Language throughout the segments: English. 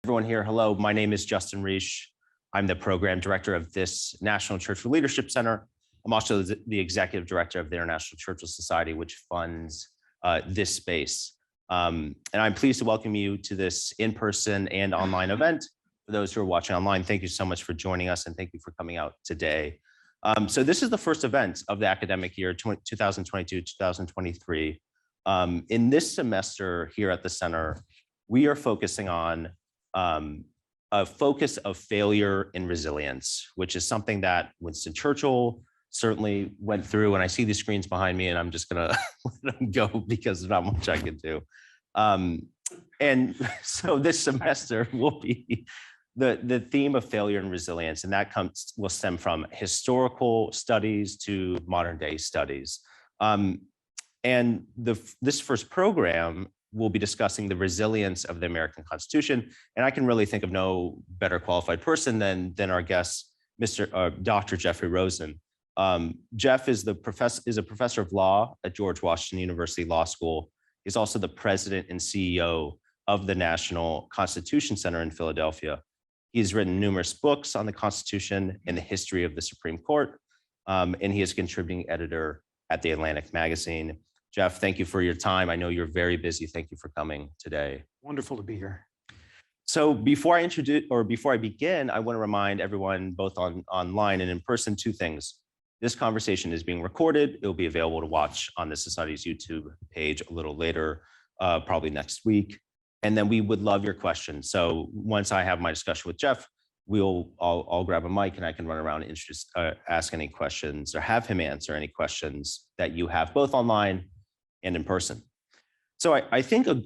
Everyone here, hello, my name is Justin Reish. I'm the program director of this National Church for Leadership Center. I'm also the executive director of the International Churchill Society, which funds this space. And I'm pleased to welcome you to this in-person and online event. For those who are watching online, thank you so much for joining us and thank you for coming out today. So this is the first event of the academic year 2022-2023. In this semester here at the center, we are focusing on a focus of failure and resilience, which is something that Winston Churchill certainly went through. And I see these screens behind me and I'm just gonna let them go because there's not much I can do. And so this semester will be the theme of failure and resilience, and that will stem from historical studies to modern day studies. And this first program will be discussing the resilience of the American Constitution. And I can really think of no better qualified person than our guest, Dr. Jeffrey Rosen. Jeff is a professor of law at George Washington University Law School. He's also the president and CEO of the National Constitution Center in Philadelphia. He's written numerous books on the Constitution and the history of the Supreme Court. And he is a contributing editor at The Atlantic magazine. Jeff, thank you for your time. I know you're very busy. Thank you for coming today. Wonderful to be here. So before I begin, I want to remind everyone both online and in person two things. This conversation is being recorded. It will be available to watch on the Society's YouTube page a little later, probably next week. And then we would love your questions. So once I have my discussion with Jeff, I'll grab a mic and I can run around and ask any questions or have him answer any questions that you have both online and in person. So I think a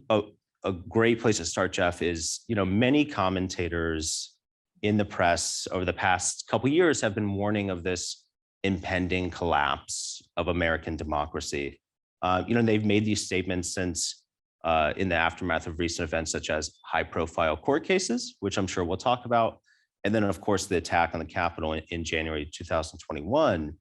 great place to start, Jeff, is, many commentators in the press over the past couple of years have been warning of this impending collapse of American democracy. They've made these statements since in the aftermath of recent events such as high-profile court cases, which I'm sure we'll talk about, and then, of course, the attack on the Capitol in January 2021.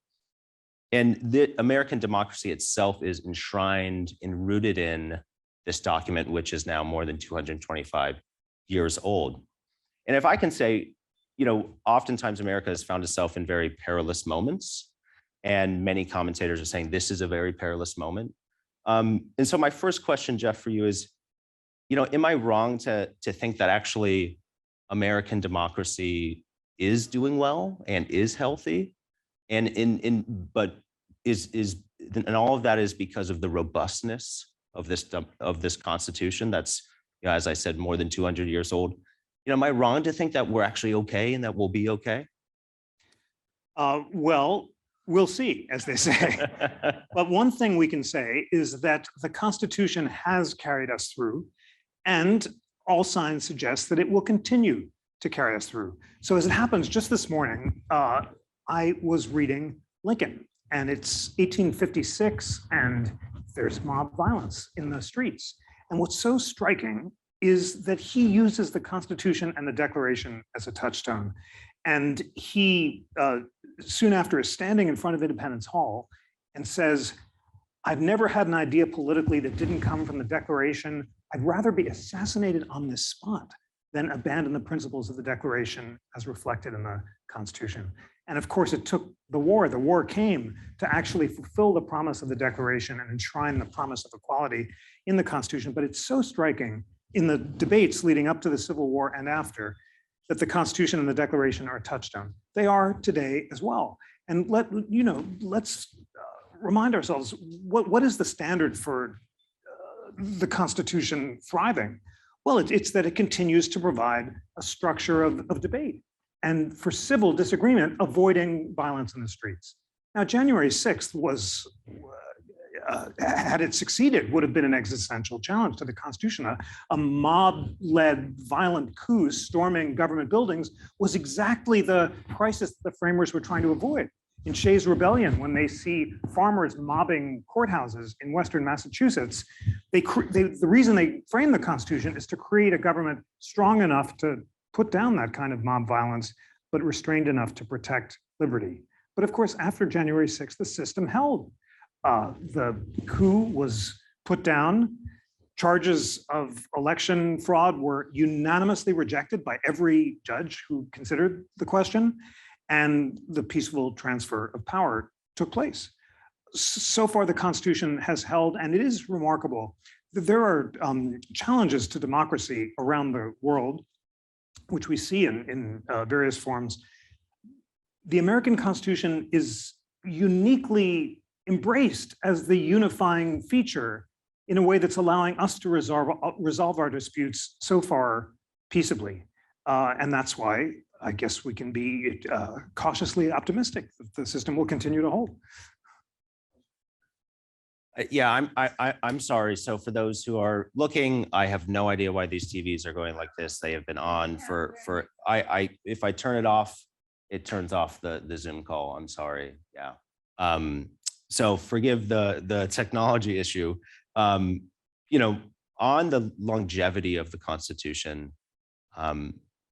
And the American democracy itself is enshrined and rooted in this document, which is now more than 225 years old. And if I can say, oftentimes America has found itself in very perilous moments, and many commentators are saying this is a very perilous moment. And so my first question, Jeff, for you is, am I wrong to think that actually American democracy is doing well and is healthy? And all of that is because of the robustness of this Constitution that's, as I said, more than 200 years old. Am I wrong to think that we're actually okay and that we'll be okay? Well, we'll see, as they say. But one thing we can say is that the Constitution has carried us through, and all signs suggest that it will continue to carry us through. So as it happens, just this morning, I was reading Lincoln, and it's 1856, and there's mob violence in the streets. And what's so striking is that he uses the Constitution and the Declaration as a touchstone. And he, soon after, is standing in front of Independence Hall and says, "I've never had an idea politically that didn't come from the Declaration. I'd rather be assassinated on this spot than abandon the principles of the Declaration as reflected in the Constitution." And of course, it took the war. The war came to actually fulfill the promise of the Declaration and enshrine the promise of equality in the Constitution. But it's so striking in the debates leading up to the Civil War and after that the Constitution and the Declaration are a touchstone. They are today as well. And let's remind ourselves, what is the standard for the Constitution thriving? Well, it's that it continues to provide a structure of debate, and for civil disagreement, avoiding violence in the streets. Now, January 6th was, had it succeeded, would have been an existential challenge to the Constitution. A mob-led violent coup storming government buildings was exactly the crisis the framers were trying to avoid. In Shays' Rebellion, when they see farmers mobbing courthouses in Western Massachusetts, the reason they frame the Constitution is to create a government strong enough to put down that kind of mob violence, but restrained enough to protect liberty. But of course, after January 6th, the system held. The coup was put down. charges of election fraud were unanimously rejected by every judge who considered the question, and the peaceful transfer of power took place. So far, the Constitution has held, and it is remarkable, that there are challenges to democracy around the world, which we see in various forms. The American Constitution is uniquely embraced as the unifying feature in a way that's allowing us to resolve our disputes so far peaceably. And that's why I guess we can be cautiously optimistic that the system will continue to hold. Yeah, I'm sorry. So for those who are looking, I have no idea why these TVs are going like this. They have been on for if I turn it off, it turns off the Zoom call. I'm sorry. Yeah. So forgive the technology issue. You know, on the longevity of the Constitution,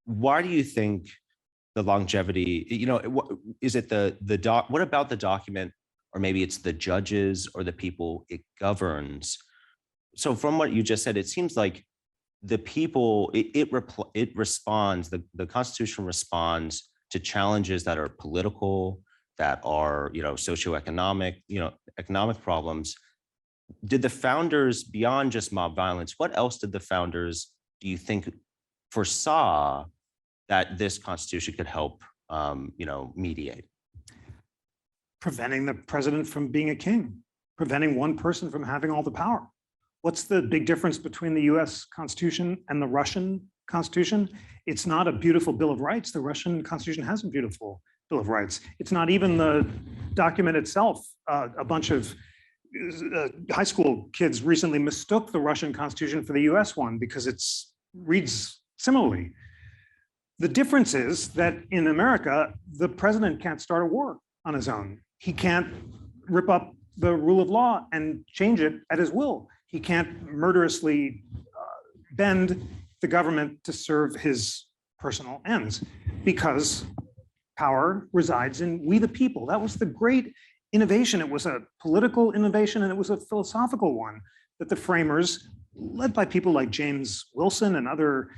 why do you think the longevity, you know, is it what about the document, or maybe it's the judges or the people it governs? So from what you just said, it seems like the people, it responds, the Constitution responds to challenges that are political, that are, you know, socioeconomic, you know, economic problems. Did the founders, beyond just mob violence, what else did the founders, do you think, foresaw that this Constitution could help, you know, mediate? Preventing the president from being a king, preventing one person from having all the power. What's the big difference between the US Constitution and the Russian Constitution? It's not a beautiful Bill of Rights. The Russian Constitution has a beautiful Bill of Rights. It's not even the document itself. A bunch of high school kids recently mistook the Russian Constitution for the US one because it reads similarly. The difference is that in America, the president can't start a war on his own. He can't rip up the rule of law and change it at his will. He can't murderously bend the government to serve his personal ends, because power resides in we the people. That was the great innovation. It was a political innovation, and it was a philosophical one that the framers, led by people like James Wilson and other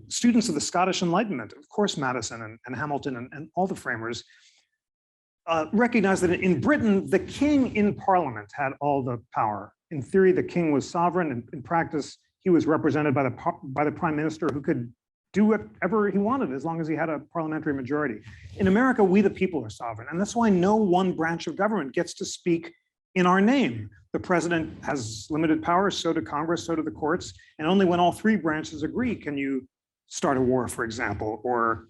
students of the Scottish Enlightenment, of course, Madison and Hamilton and all the framers, recognized that in Britain, the king in parliament had all the power. In theory, the king was sovereign, and in practice, he was represented by the prime minister, who could do whatever he wanted as long as he had a parliamentary majority. In America, we the people are sovereign, and that's why no one branch of government gets to speak in our name. The president has limited powers, so do Congress, so do the courts, and only when all three branches agree can you start a war, for example, or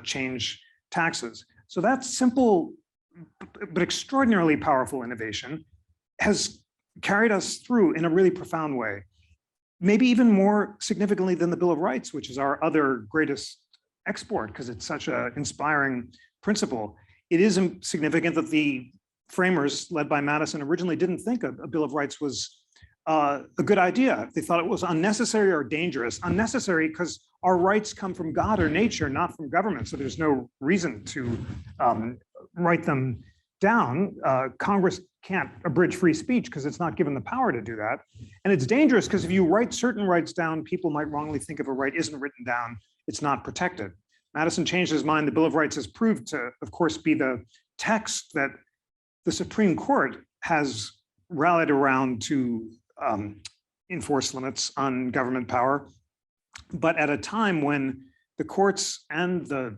change taxes. So that simple but extraordinarily powerful innovation has carried us through in a really profound way. Maybe even more significantly than the Bill of Rights, which is our other greatest export, because it's such an inspiring principle. It is significant that the framers, led by Madison, originally didn't think a Bill of Rights was a good idea. They thought it was unnecessary or dangerous. Unnecessary because our rights come from God or nature, not from government. So there's no reason to write them down. Congress can't abridge free speech because it's not given the power to do that. And it's dangerous because if you write certain rights down, people might wrongly think if a right isn't written down, it's not protected. Madison changed his mind. The Bill of Rights has proved to, of course, be the text that the Supreme Court has rallied around to enforce limits on government power. But at a time when the courts and the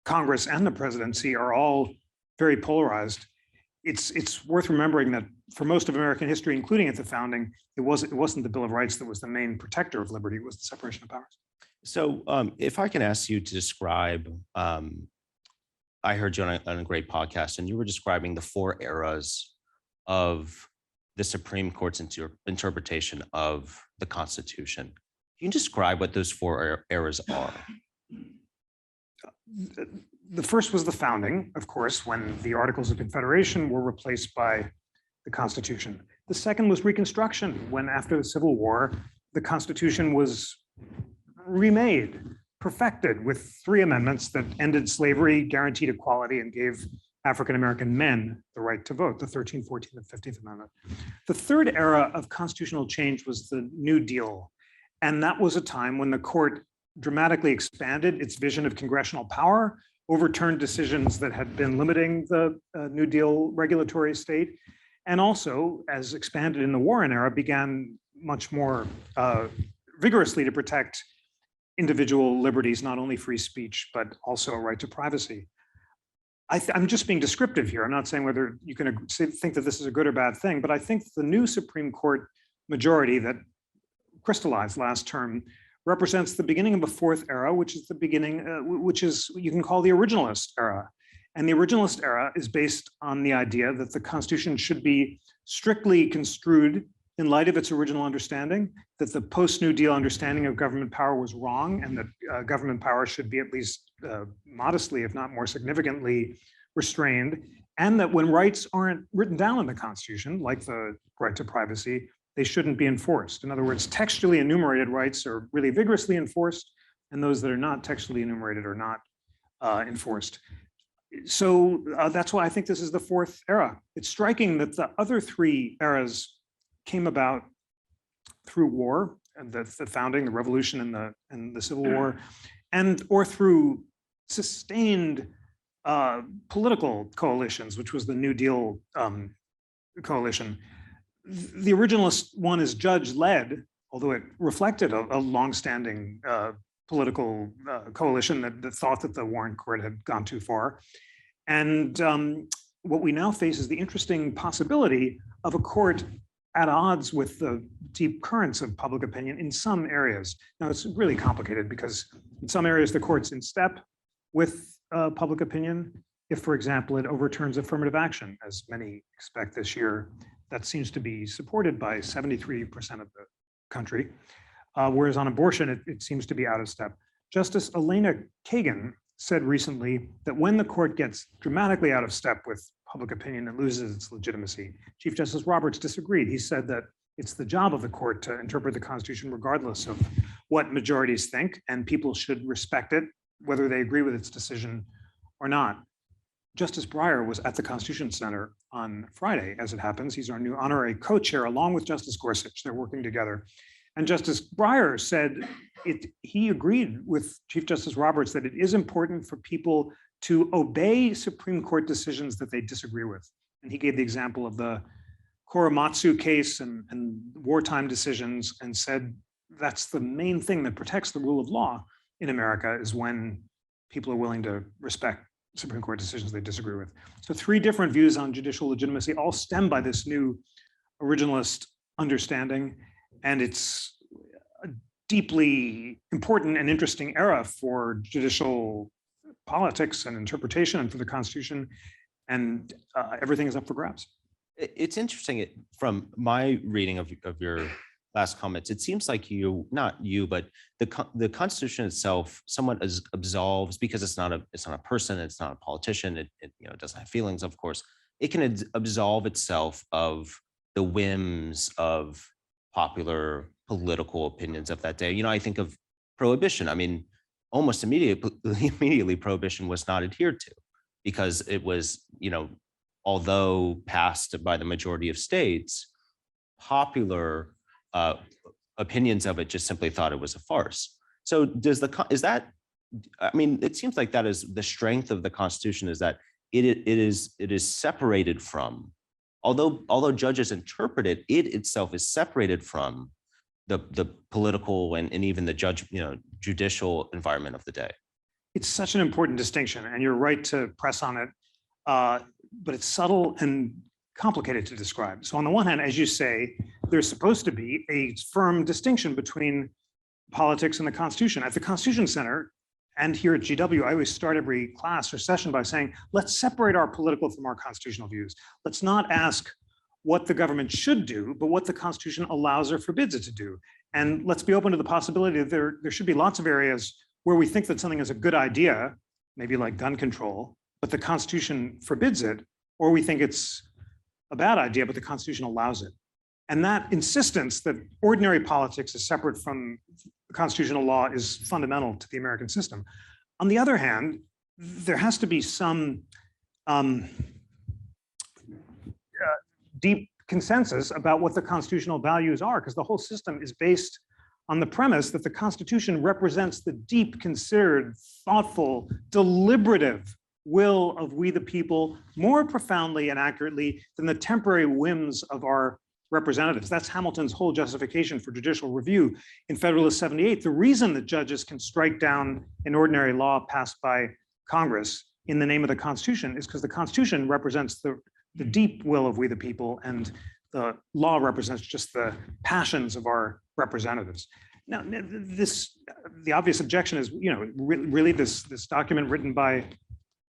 Congress and the presidency are all very polarized, it's worth remembering that for most of American history, including at the founding, it wasn't the Bill of Rights that was the main protector of liberty. It was the separation of powers. So if I can ask you to describe, I heard you on a great podcast, and you were describing the 4 eras of the Supreme Court's interpretation of the Constitution. Can you describe what those 4 eras are? The first was the founding, of course, when the Articles of Confederation were replaced by the Constitution. The second was Reconstruction, when after the Civil War, the Constitution was remade, perfected with 3 amendments that ended slavery, guaranteed equality, and gave African-American men the right to vote, the 13th, 14th, and 15th Amendment. The third era of constitutional change was the New Deal. And that was a time when the court dramatically expanded its vision of congressional power, overturned decisions that had been limiting the New Deal regulatory state, and also, as expanded in the Warren era, began much more vigorously to protect individual liberties, not only free speech, but also a right to privacy. I'm just being descriptive here. I'm not saying whether you can think that this is a good or bad thing, but I think the new Supreme Court majority that crystallized last term represents the beginning of a fourth era, which is the beginning, which is you can call the Originalist Era. And the Originalist Era is based on the idea that the Constitution should be strictly construed in light of its original understanding, that the post-New Deal understanding of government power was wrong, and that government power should be at least modestly, if not more significantly, restrained, and that when rights aren't written down in the Constitution, like the right to privacy, they shouldn't be enforced. In other words, textually enumerated rights are really vigorously enforced, and those that are not textually enumerated are not enforced. So that's why I think this is the fourth era. It's striking that the other three eras came about through war, and the founding, the revolution, and the Civil War, or through sustained political coalitions, which was the New Deal coalition. The Originalist one is judge-led, although it reflected a longstanding political coalition that thought that the Warren Court had gone too far. And what we now face is the interesting possibility of a court at odds with the deep currents of public opinion in some areas. Now, it's really complicated because in some areas, the court's in step with public opinion. If, for example, it overturns affirmative action, as many expect this year, that seems to be supported by 73% of the country. Whereas on abortion, it seems to be out of step. Justice Elena Kagan said recently that when the court gets dramatically out of step with public opinion, it loses its legitimacy. Chief Justice Roberts disagreed. He said that it's the job of the court to interpret the Constitution regardless of what majorities think, and people should respect it, whether they agree with its decision or not. Justice Breyer was at the Constitution Center on Friday, as it happens. He's our new honorary co-chair, along with Justice Gorsuch. They're working together. And Justice Breyer said he agreed with Chief Justice Roberts that it is important for people to obey Supreme Court decisions that they disagree with. And he gave the example of the Korematsu case and wartime decisions, and said that's the main thing that protects the rule of law in America, is when people are willing to respect Supreme Court decisions they disagree with. So three different views on judicial legitimacy, all stem by this new originalist understanding. And it's a deeply important and interesting era for judicial politics and interpretation and for the Constitution. And everything is up for grabs. It's interesting from my reading of your last comments. It seems like not you, but the Constitution itself somewhat absolves, because it's not a person, it's not a politician. It doesn't have feelings, of course. It can absolve itself of the whims of popular political opinions of that day. I think of Prohibition. I mean, almost immediately Prohibition was not adhered to, because it was, although passed by the majority of states, popular opinions of it just simply thought it was a farce. So it seems like that is the strength of the Constitution, is that it is separated from, although judges interpret it, it itself is separated from the political and even the judicial environment of the day. It's such an important distinction, and you're right to press on it, but it's subtle and complicated to describe. So on the one hand, as you say, there's supposed to be a firm distinction between politics and the Constitution. At the Constitution Center and here at GW, I always start every class or session by saying, let's separate our political from our constitutional views. Let's not ask what the government should do, but what the Constitution allows or forbids it to do. And let's be open to the possibility that there should be lots of areas where we think that something is a good idea, maybe like gun control, but the Constitution forbids it, or we think it's a bad idea, but the Constitution allows it. And that insistence that ordinary politics is separate from constitutional law is fundamental to the American system. On the other hand, there has to be some deep consensus about what the constitutional values are, because the whole system is based on the premise that the Constitution represents the deep, considered, thoughtful, deliberative will of we the people more profoundly and accurately than the temporary whims of our representatives. That's Hamilton's whole justification for judicial review in Federalist 78. The reason that judges can strike down an ordinary law passed by Congress in the name of the Constitution is because the Constitution represents the deep will of we the people, and the law represents just the passions of our representatives. Now, the obvious objection is, really this document written by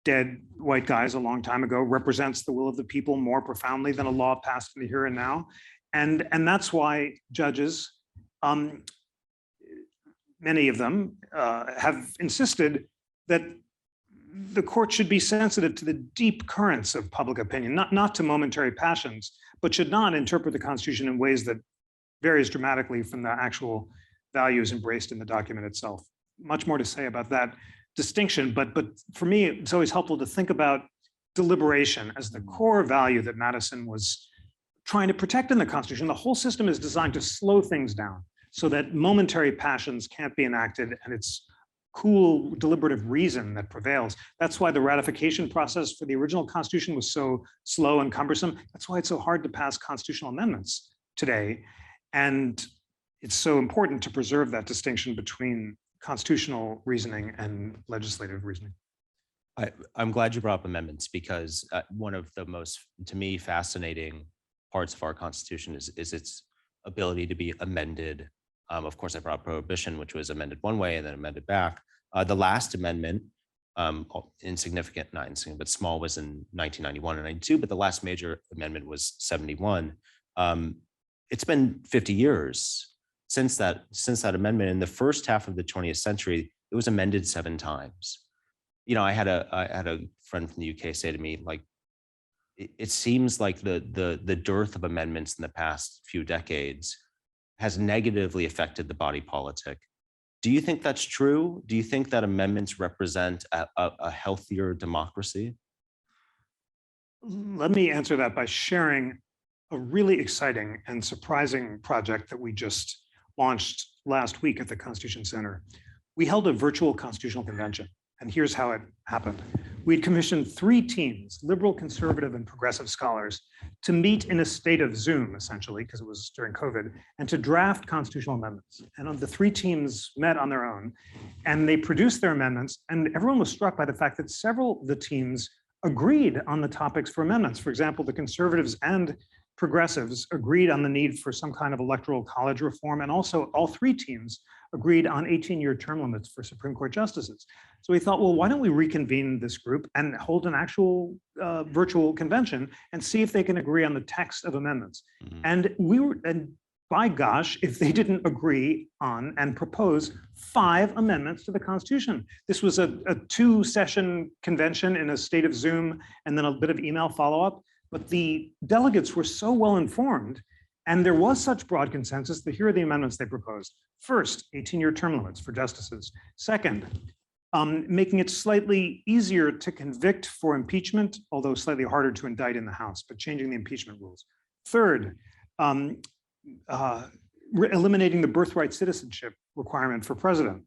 dead white guys a long time ago represents the will of the people more profoundly than a law passed in the here and now. And that's why judges, many of them, have insisted that the court should be sensitive to the deep currents of public opinion, not to momentary passions, but should not interpret the Constitution in ways that varies dramatically from the actual values embraced in the document itself. Much more to say about that distinction, but for me, it's always helpful to think about deliberation as the core value that Madison was trying to protect in the Constitution. The whole system is designed to slow things down so that momentary passions can't be enacted, and it's cool, deliberative reason that prevails. That's why the ratification process for the original Constitution was so slow and cumbersome. That's why it's so hard to pass constitutional amendments today. And it's so important to preserve that distinction between constitutional reasoning and legislative reasoning. I'm glad you brought up amendments, because one of the most, to me, fascinating parts of our Constitution is its ability to be amended. Of course, I brought Prohibition, which was amended one way and then amended back. The last amendment, insignificant, not insignificant, but small, was in 1991 and 92, but the last major amendment was 71. It's been 50 years since that amendment. In the first half of the 20th century, it was amended 7 times. I had a friend from the UK say to me, like, it seems like the dearth of amendments in the past few decades has negatively affected the body politic. Do you think that's true? Do you think that amendments represent a healthier democracy? Let me answer that by sharing a really exciting and surprising project that we just launched last week at the Constitution Center. We held a virtual constitutional convention, and here's how it happened. We'd commissioned 3 teams, liberal, conservative, and progressive scholars, to meet in a state of Zoom, essentially, because it was during COVID, and to draft constitutional amendments. And the 3 teams met on their own, and they produced their amendments, and everyone was struck by the fact that several of the teams agreed on the topics for amendments. For example, the conservatives and progressives agreed on the need for some kind of electoral college reform, and also all 3 teams agreed on 18-year term limits for Supreme Court justices. So we thought, well, why don't we reconvene this group and hold an actual virtual convention and see if they can agree on the text of amendments. Mm-hmm. And by gosh, if they didn't agree on and propose 5 amendments to the Constitution. This was a 2-session convention in a state of Zoom and then a bit of email follow-up. But the delegates were so well informed, and there was such broad consensus that here are the amendments they proposed. First, 18-year term limits for justices. Second, making it slightly easier to convict for impeachment, although slightly harder to indict in the House, but changing the impeachment rules. Third, eliminating the birthright citizenship requirement for president.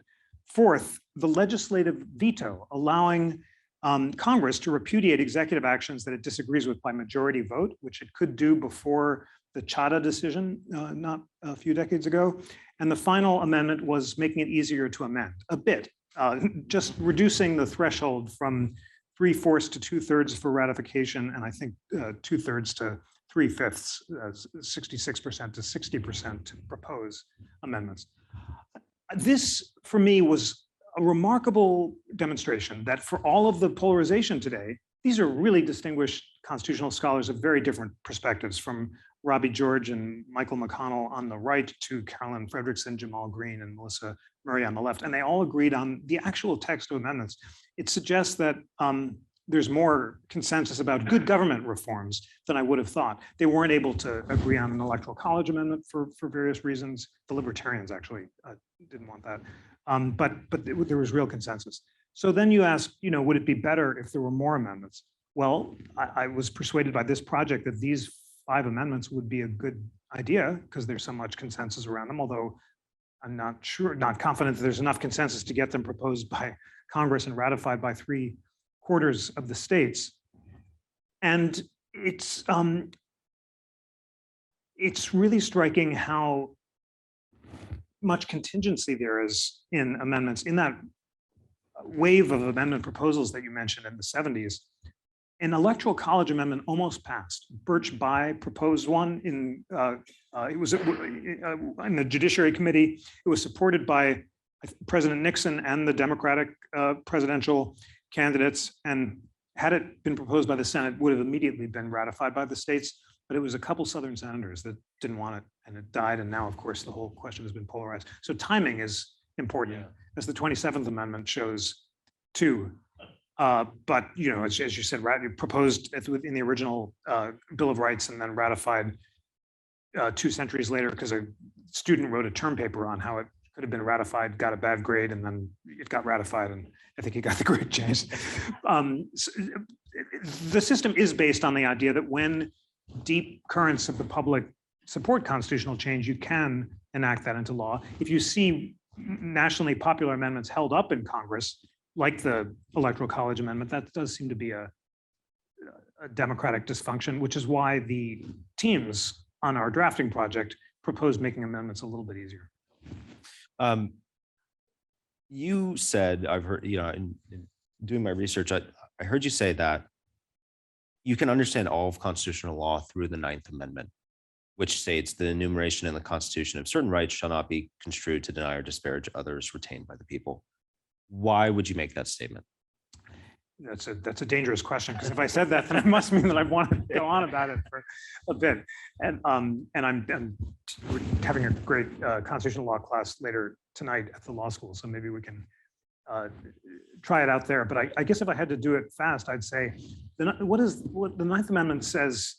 Fourth, the legislative veto, allowing Congress to repudiate executive actions that it disagrees with by majority vote, which it could do before the Chadha decision not a few decades ago. And the final amendment was making it easier to amend a bit, just reducing the threshold from 3/4 to 2/3 for ratification, and I think 2/3 to 3/5, 66% to 60% to propose amendments. This, for me, was a remarkable demonstration that for all of the polarization today, these are really distinguished constitutional scholars of very different perspectives, from Robbie George and Michael McConnell on the right to Carolyn Fredrickson, Jamal Green, and Melissa Murray on the left. And they all agreed on the actual text of amendments. It suggests that there's more consensus about good government reforms than I would have thought. They weren't able to agree on an electoral college amendment for various reasons. The libertarians actually didn't want that. But there was real consensus. So then you ask, would it be better if there were more amendments? Well, I was persuaded by this project that these 5 amendments would be a good idea because there's so much consensus around them, although I'm not confident that there's enough consensus to get them proposed by Congress and ratified by 3/4 of the states. And it's really striking how much contingency there is in amendments. In that wave of amendment proposals that you mentioned in the 70s, an electoral college amendment almost passed. Birch Bayh proposed one in it was in the Judiciary Committee. It was supported by President Nixon and the Democratic presidential candidates. And had it been proposed by the Senate, would have immediately been ratified by the states. But it was a couple Southern senators that didn't want it, and it died. And now, of course, the whole question has been polarized. So timing is important, as the 27th Amendment shows too. But as you said, proposed in the original Bill of Rights and then ratified 2 centuries later because a student wrote a term paper on how it could have been ratified, got a bad grade, and then it got ratified, and I think he got the grade changed. The system is based on the idea that when deep currents of the public support constitutional change, you can enact that into law. If you see nationally popular amendments held up in Congress, like the Electoral College Amendment, that does seem to be a democratic dysfunction, which is why the teams on our drafting project proposed making amendments a little bit easier. You said, I've heard, in doing my research, I heard you say that you can understand all of constitutional law through the 9th Amendment, which states the enumeration in the Constitution of certain rights shall not be construed to deny or disparage others retained by the people. Why would you make that statement? That's a dangerous question, because if I said that, then it must mean that I want to go on about it for a bit. And we're having a great constitutional law class later tonight at the law school, so maybe we can try it out there. But I guess if I had to do it fast, I'd say what the 9th Amendment says,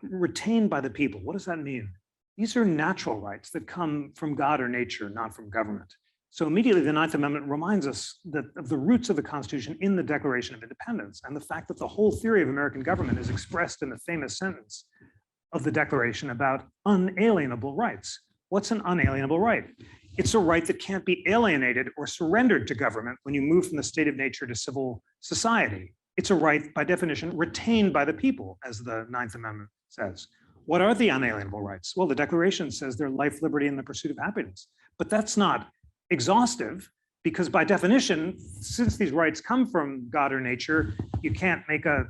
retained by the people. What does that mean? These are natural rights that come from God or nature, not from government. So immediately the 9th Amendment reminds us that of the roots of the Constitution in the Declaration of Independence, and the fact that the whole theory of American government is expressed in the famous sentence of the Declaration about unalienable rights. What's an unalienable right? It's a right that can't be alienated or surrendered to government when you move from the state of nature to civil society. It's a right, by definition, retained by the people, as the 9th Amendment says. What are the unalienable rights? Well, the Declaration says they're life, liberty, and the pursuit of happiness. But that's not exhaustive, because by definition, since these rights come from God or nature, you can't make a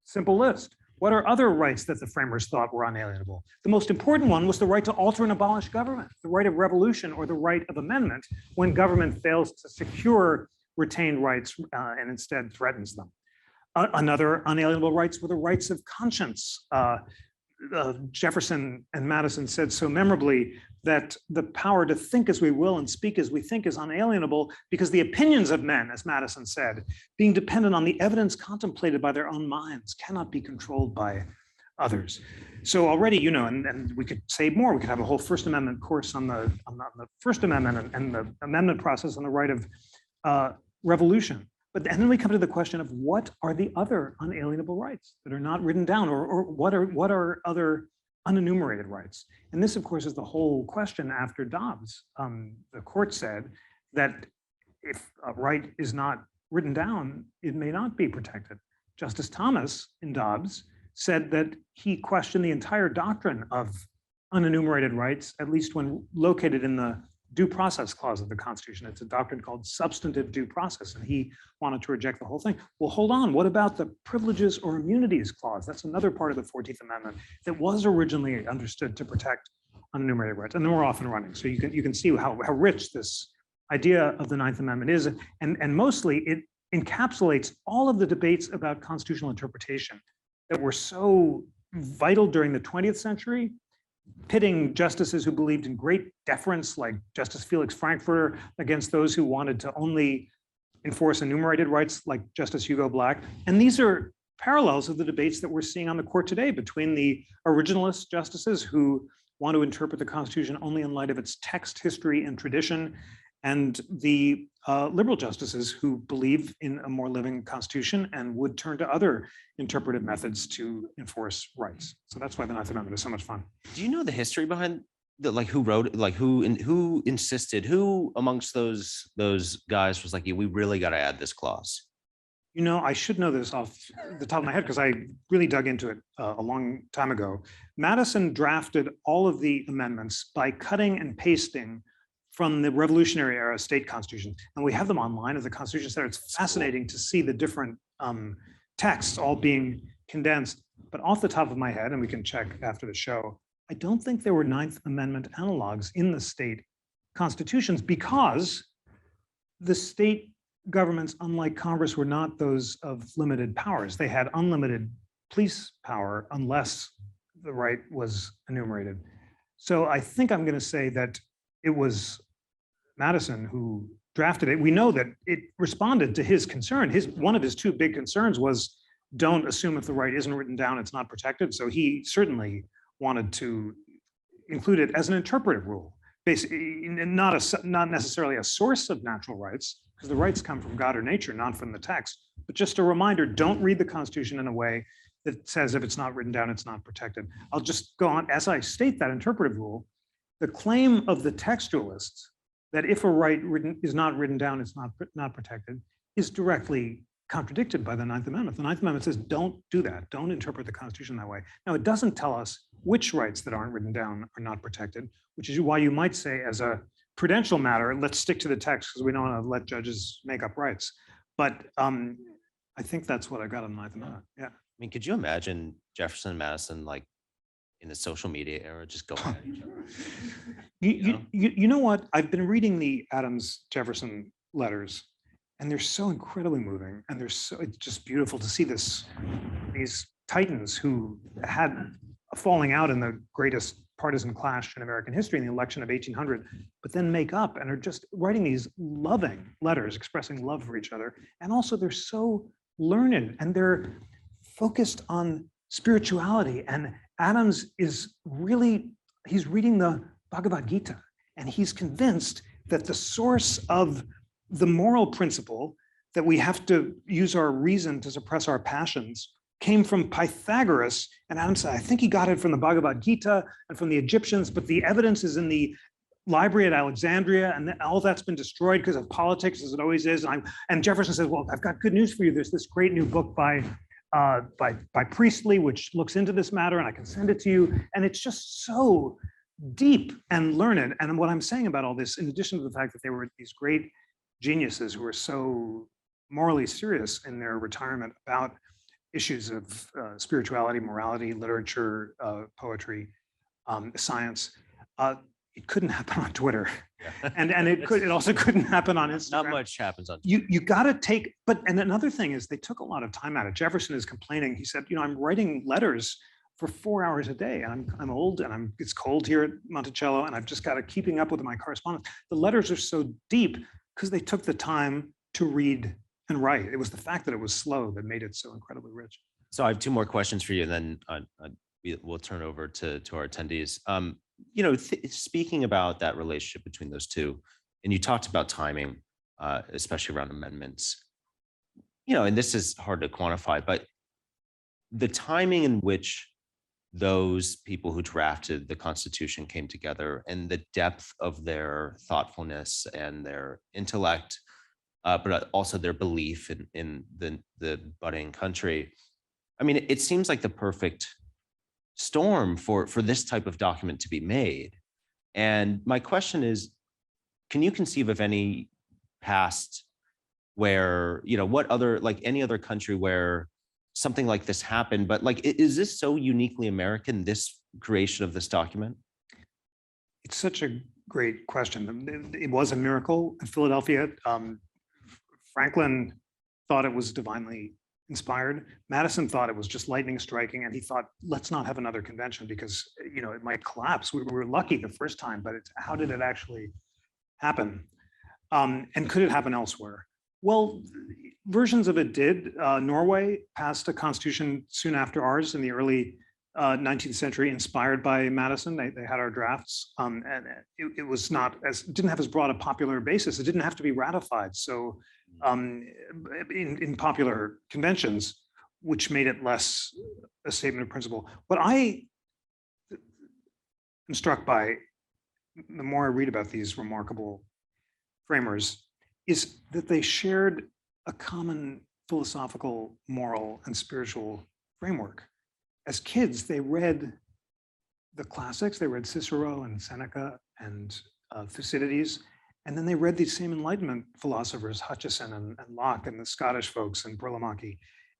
simple list. What are other rights that the framers thought were unalienable? The most important one was the right to alter and abolish government, the right of revolution or the right of amendment when government fails to secure retained rights and instead threatens them. Another unalienable rights were the rights of conscience. Jefferson and Madison said so memorably that the power to think as we will and speak as we think is unalienable, because the opinions of men, as Madison said, being dependent on the evidence contemplated by their own minds, cannot be controlled by others. So already, and we could say more. We could have a whole First Amendment course on the First Amendment and the amendment process on the right of revolution. And then we come to the question of what are the other unalienable rights that are not written down, or what are other unenumerated rights? And this, of course, is the whole question after Dobbs. The court said that if a right is not written down, it may not be protected. Justice Thomas in Dobbs said that he questioned the entire doctrine of unenumerated rights, at least when located in the due process clause of the Constitution. It's a doctrine called substantive due process, and he wanted to reject the whole thing. Well, hold on, what about the privileges or immunities clause? That's another part of the 14th Amendment that was originally understood to protect unenumerated rights, and then we're off and running. So you can see how rich this idea of the 9th Amendment is, and mostly it encapsulates all of the debates about constitutional interpretation that were so vital during the 20th century, pitting justices who believed in great deference, like Justice Felix Frankfurter, against those who wanted to only enforce enumerated rights, like Justice Hugo Black. And these are parallels of the debates that we're seeing on the court today between the originalist justices who want to interpret the Constitution only in light of its text, history, and tradition, and the liberal justices who believe in a more living constitution and would turn to other interpretive methods to enforce rights. So that's why the Ninth Amendment is so much fun. Do you know the history behind the, like, who wrote it, like who insisted, who amongst those guys was like, yeah, we really got to add this clause? You know, I should know this off the top of my head because I really dug into it a long time ago. Madison drafted all of the amendments by cutting and pasting from the Revolutionary Era state constitutions. And we have them online at the Constitution Center. It's fascinating to see the different texts all being condensed. But off the top of my head, and we can check after the show, I don't think there were Ninth Amendment analogs in the state constitutions because the state governments, unlike Congress, were not those of limited powers. They had unlimited police power unless the right was enumerated. So I think I'm going to say that it was Madison who drafted it. We know that it responded to his concern. One of his two big concerns was, don't assume if the right isn't written down, it's not protected. So he certainly wanted to include it as an interpretive rule, basically not necessarily a source of natural rights, because the rights come from God or nature, not from the text, but just a reminder, don't read the Constitution in a way that says if it's not written down, it's not protected. I'll just go on, as I state that interpretive rule, the claim of the textualists that if a right is not written down, it's not protected, is directly contradicted by the Ninth Amendment. The Ninth Amendment says, don't do that. Don't interpret the Constitution that way. Now, it doesn't tell us which rights that aren't written down are not protected, which is why you might say, as a prudential matter, let's stick to the text because we don't want to let judges make up rights. But I think that's what I got on the Ninth Amendment. Yeah. I mean, could you imagine Jefferson and Madison, like, in the social media era, just going at each other? You know what? I've been reading the Adams-Jefferson letters, and they're so incredibly moving, and it's just beautiful to see these titans who had a falling out in the greatest partisan clash in American history in the election of 1800, but then make up and are just writing these loving letters expressing love for each other. And also they're so learned and they're focused on spirituality. And Adams is really, he's reading the Bhagavad Gita, and he's convinced that the source of the moral principle that we have to use our reason to suppress our passions came from Pythagoras. And Adams said, I think he got it from the Bhagavad Gita and from the Egyptians, but the evidence is in the library at Alexandria, and all that's been destroyed because of politics, as it always is. And Jefferson says, well, I've got good news for you. There's this great new book by Priestley, which looks into this matter, and I can send it to you. And it's just so deep and learned. And what I'm saying about all this, in addition to the fact that they were these great geniuses who were so morally serious in their retirement about issues of spirituality, morality, literature, poetry, science, it couldn't happen on Twitter. Yeah. And it also couldn't happen on Instagram. Not much happens on Twitter. You got to take, and another thing is they took a lot of time out of it. Jefferson is complaining. He said, I'm writing letters for 4 hours a day, and I'm old, and it's cold here at Monticello, and I've just got to keeping up with my correspondence. The letters are so deep because they took the time to read and write. It was the fact that it was slow that made it so incredibly rich. So I have 2 more questions for you, and then we'll turn over to our attendees. Speaking about that relationship between those two, and you talked about timing, especially around amendments, and this is hard to quantify, but the timing in which those people who drafted the Constitution came together and the depth of their thoughtfulness and their intellect, but also their belief in the budding country. I mean, it seems like the perfect storm for this type of document to be made. And my question is, can you conceive of any past where, what other, like any other country where something like this happened, but like, is this so uniquely American, this creation of this document? It's such a great question. It was a miracle in Philadelphia. Franklin thought it was divinely inspired. Madison thought it was just lightning striking, and he thought, let's not have another convention because it might collapse. We were lucky the first time, but how did it actually happen? And could it happen elsewhere? Well, versions of it did. Norway passed a constitution soon after ours in the early 19th century, inspired by Madison. They had our drafts, and it was not as, didn't have as broad a popular basis. It didn't have to be ratified. So in popular conventions, which made it less a statement of principle. What I am struck by, the more I read about these remarkable framers, is that they shared a common philosophical, moral, and spiritual framework. As kids, they read the classics. They read Cicero and Seneca and Thucydides, and then they read these same Enlightenment philosophers, Hutcheson and Locke and the Scottish folks and Burlamaqui,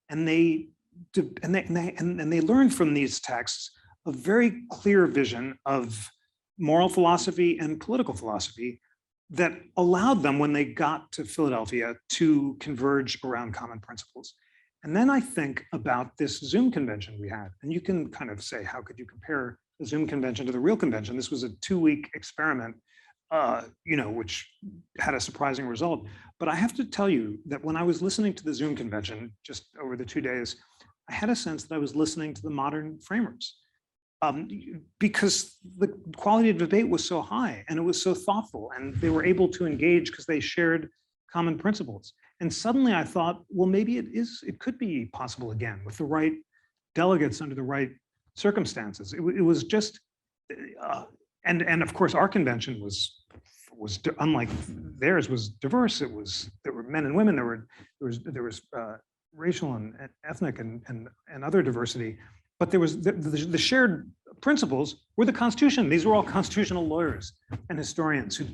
and they learned from these texts a very clear vision of moral philosophy and political philosophy that allowed them, when they got to Philadelphia, to converge around common principles. And then I think about this Zoom convention we had, and you can kind of say, how could you compare the Zoom convention to the real convention? This was a 2-week experiment, which had a surprising result. But I have to tell you that when I was listening to the Zoom convention just over the 2 days, I had a sense that I was listening to the modern framers, because the quality of debate was so high and it was so thoughtful, and they were able to engage because they shared common principles. And suddenly I thought, well, maybe it could be possible again with the right delegates under the right circumstances. It was just, and of course our convention was unlike theirs, was diverse. There were men and women. There was racial and ethnic and other diversity. But there was the shared principles were the Constitution. These were all constitutional lawyers and historians who,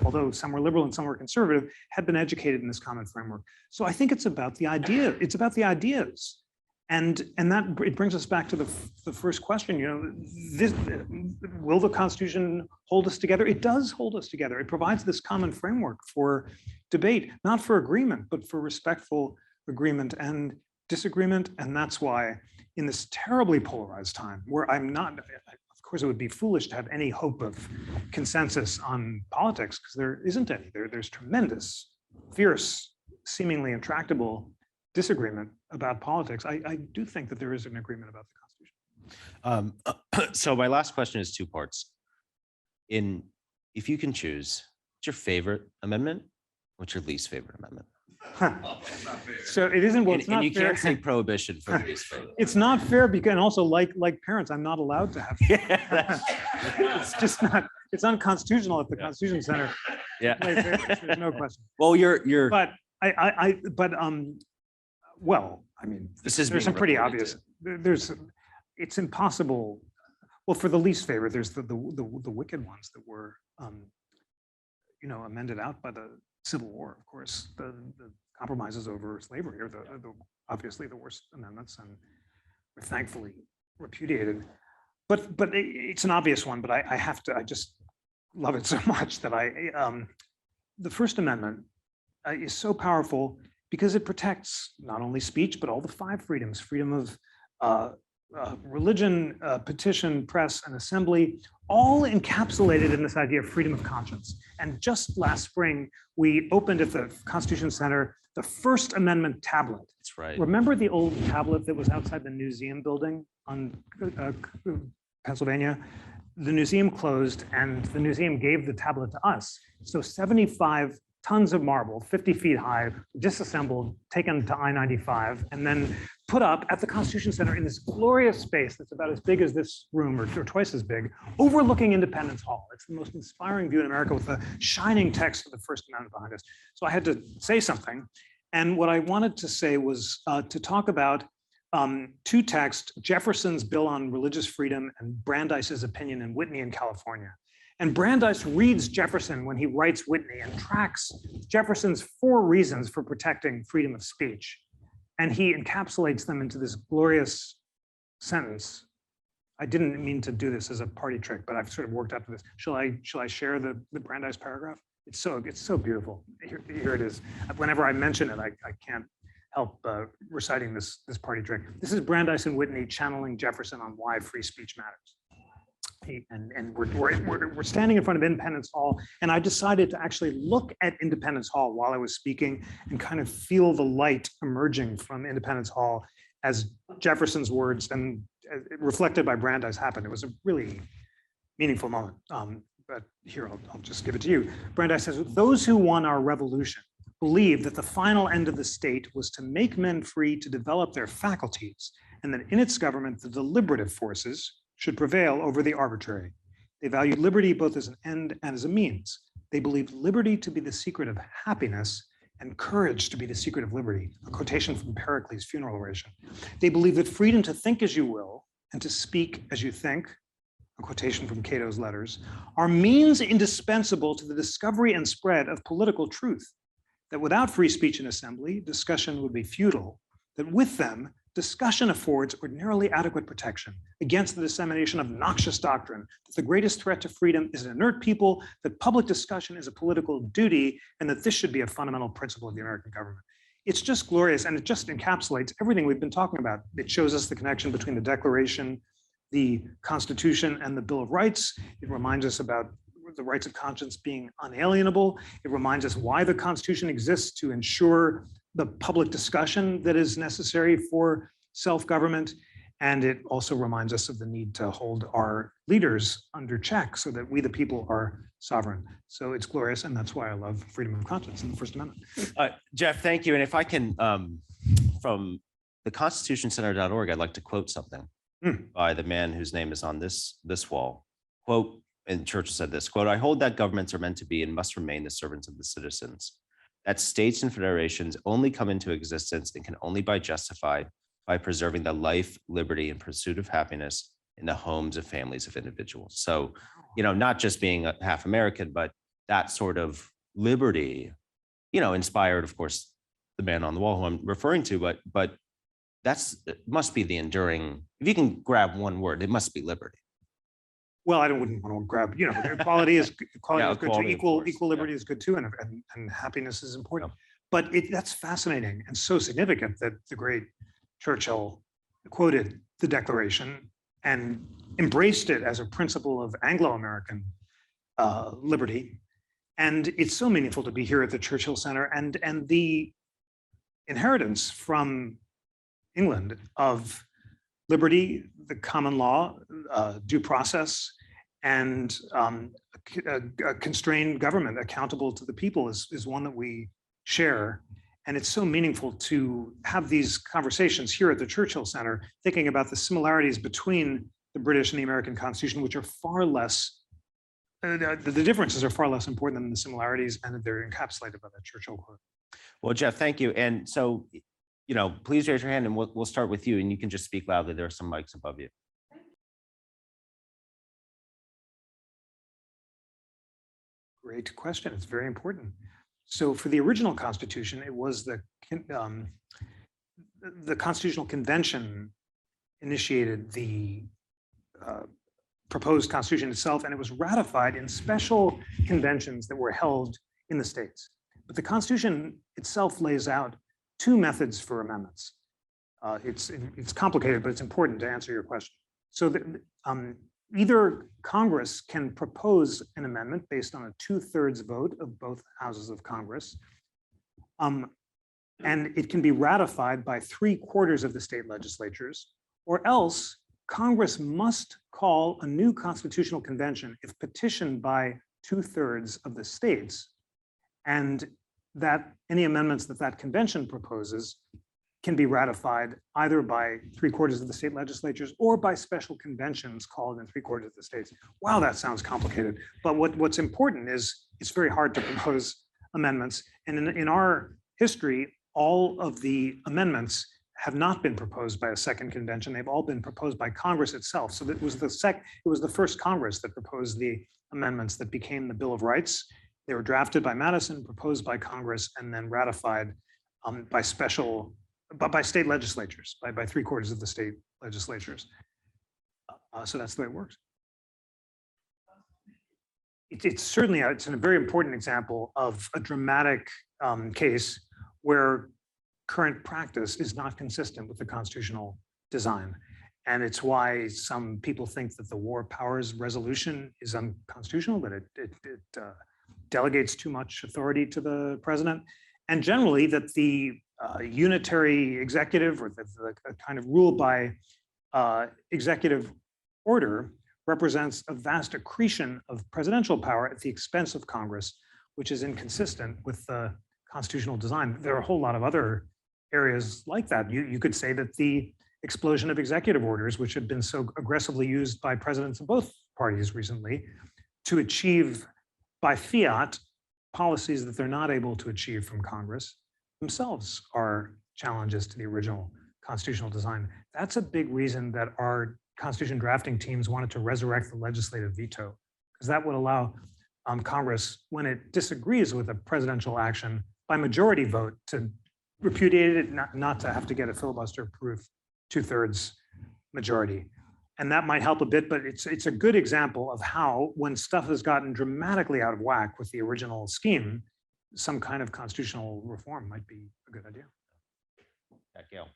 although some were liberal and some were conservative, had been educated in this common framework. So I think it's about the idea. It's about the ideas, and that it brings us back to the first question. Will the Constitution hold us together? It does hold us together. It provides this common framework for debate, not for agreement, but for respectful agreement and disagreement, and that's why, in this terribly polarized time where I'm not, of course, it would be foolish to have any hope of consensus on politics, because there isn't any. There's tremendous, fierce, seemingly intractable disagreement about politics. I do think that there is an agreement about the Constitution. So my last question is 2 parts. If you can choose, what's your favorite amendment? What's your least favorite amendment? So it isn't, well, it's not and you fair. can't say prohibition for the least favorite. It's not fair because, and also like parents, I'm not allowed to have. It's just not, it's unconstitutional at the Constitution Center. Yeah. There's no question. Well, you're. But well, I mean, there's some pretty obvious. It's impossible. Well, for the least favorite, there's the wicked ones that were, amended out by the Civil War, of course, the compromises over slavery are obviously the worst amendments, and were thankfully repudiated. But it's an obvious one. But I just love it so much that the First Amendment is so powerful because it protects not only speech but all the 5 freedoms: freedom of religion, petition, press, and assembly, all encapsulated in this idea of freedom of conscience. And just last spring, we opened at the Constitution Center the First Amendment tablet. That's right. Remember the old tablet that was outside the museum building on Pennsylvania? The museum closed, and the museum gave the tablet to us. So 75 tons of marble, 50 feet high, disassembled, taken to I-95, and then put up at the Constitution Center in this glorious space that's about as big as this room, or twice as big, overlooking Independence Hall. It's the most inspiring view in America, with the shining text of the First Amendment behind us. So I had to say something. And what I wanted to say was to talk about 2 texts: Jefferson's Bill on Religious Freedom and Brandeis's opinion in Whitney in California. And Brandeis reads Jefferson when he writes Whitney and tracks Jefferson's 4 reasons for protecting freedom of speech. And he encapsulates them into this glorious sentence. I didn't mean to do this as a party trick, but I've sort of worked up to this. Shall I share the Brandeis paragraph? It's so beautiful. Here it is. Whenever I mention it, I can't help reciting this party trick. This is Brandeis and Whitney channeling Jefferson on why free speech matters. And we're standing in front of Independence Hall, and I decided to actually look at Independence Hall while I was speaking and kind of feel the light emerging from Independence Hall as Jefferson's words and reflected by Brandeis happened. It was a really meaningful moment. But here, I'll just give it to you. Brandeis says, those who won our revolution believed that the final end of the state was to make men free to develop their faculties, and that in its government, the deliberative forces should prevail over the arbitrary. They valued liberty both as an end and as a means. They believed liberty to be the secret of happiness and courage to be the secret of liberty, a quotation from Pericles' funeral oration. They believed that freedom to think as you will and to speak as you think, a quotation from Cato's letters, are means indispensable to the discovery and spread of political truth, that without free speech and assembly, discussion would be futile, that with them, discussion affords ordinarily adequate protection against the dissemination of noxious doctrine, that the greatest threat to freedom is an inert people, that public discussion is a political duty, and that this should be a fundamental principle of the American government. It's just glorious, and it just encapsulates everything we've been talking about. It shows us the connection between the Declaration, the Constitution, and the Bill of Rights. It reminds us about the rights of conscience being unalienable. It reminds us why the Constitution exists, to ensure the public discussion that is necessary for self-government. And it also reminds us of the need to hold our leaders under check so that we, the people, are sovereign. So it's glorious, and that's why I love freedom of conscience in the First Amendment. Jeff, thank you. And if I can, from the constitutioncenter.org, I'd like to quote something by the man whose name is on this wall. Quote, and Churchill said this, quote, "I hold that governments are meant to be and must remain the servants of the citizens, that states and federations only come into existence and can only be justified by preserving the life, liberty, and pursuit of happiness in the homes and families of individuals." So, not just being a half American, but that sort of liberty, inspired, of course, the man on the wall who I'm referring to, but it must be the enduring, if you can grab one word, it must be liberty. Well, wouldn't want to grab, equality is good too. Equal liberty is good too, and happiness is important. Yeah. But that's fascinating and so significant that the great Churchill quoted the Declaration and embraced it as a principle of Anglo-American liberty. And it's so meaningful to be here at the Churchill Center, and the inheritance from England of liberty, the common law, due process, and a constrained government accountable to the people is one that we share. And it's so meaningful to have these conversations here at the Churchill Center, thinking about the similarities between the British and the American Constitution, which are far less, the differences are far less important than the similarities, and they're encapsulated by that Churchill quote. Well, Jeff, thank you. And so, please raise your hand and we'll start with you, and you can just speak loudly. There are some mics above you. Great question. It's very important. So for the original Constitution, it was the Constitutional Convention initiated the proposed Constitution itself, and it was ratified in special conventions that were held in the states. But the Constitution itself lays out two methods for amendments. It's complicated, but it's important to answer your question. So either Congress can propose an amendment based on a 2/3 vote of both houses of Congress, and it can be ratified by 3/4 of the state legislatures, or else Congress must call a new constitutional convention if petitioned by 2/3 of the states, and that any amendments that convention proposes can be ratified either by 3/4 of the state legislatures or by special conventions called in 3/4 of the states. Wow, that sounds complicated. But what's important is it's very hard to propose amendments. And in our history, all of the amendments have not been proposed by a second convention. They've all been proposed by Congress itself. So it was the first Congress that proposed the amendments that became the Bill of Rights. They were drafted by Madison, proposed by Congress, and then ratified by state legislatures, by 3/4 of the state legislatures. So that's the way it works. It's a very important example of a dramatic case where current practice is not consistent with the constitutional design. And it's why some people think that the War Powers Resolution is unconstitutional, that it delegates too much authority to the president, and generally that the unitary executive, or the kind of rule by executive order represents a vast accretion of presidential power at the expense of Congress, which is inconsistent with the constitutional design. There are a whole lot of other areas like that. You could say that the explosion of executive orders, which have been so aggressively used by presidents of both parties recently to achieve by fiat policies that they're not able to achieve from Congress, themselves are challenges to the original constitutional design. That's a big reason that our constitution drafting teams wanted to resurrect the legislative veto, because that would allow Congress, when it disagrees with a presidential action, by majority vote to repudiate it, not to have to get a filibuster proof 2/3 majority. And that might help a bit, but it's a good example of how, when stuff has gotten dramatically out of whack with the original scheme, some kind of constitutional reform might be a good idea. Gail.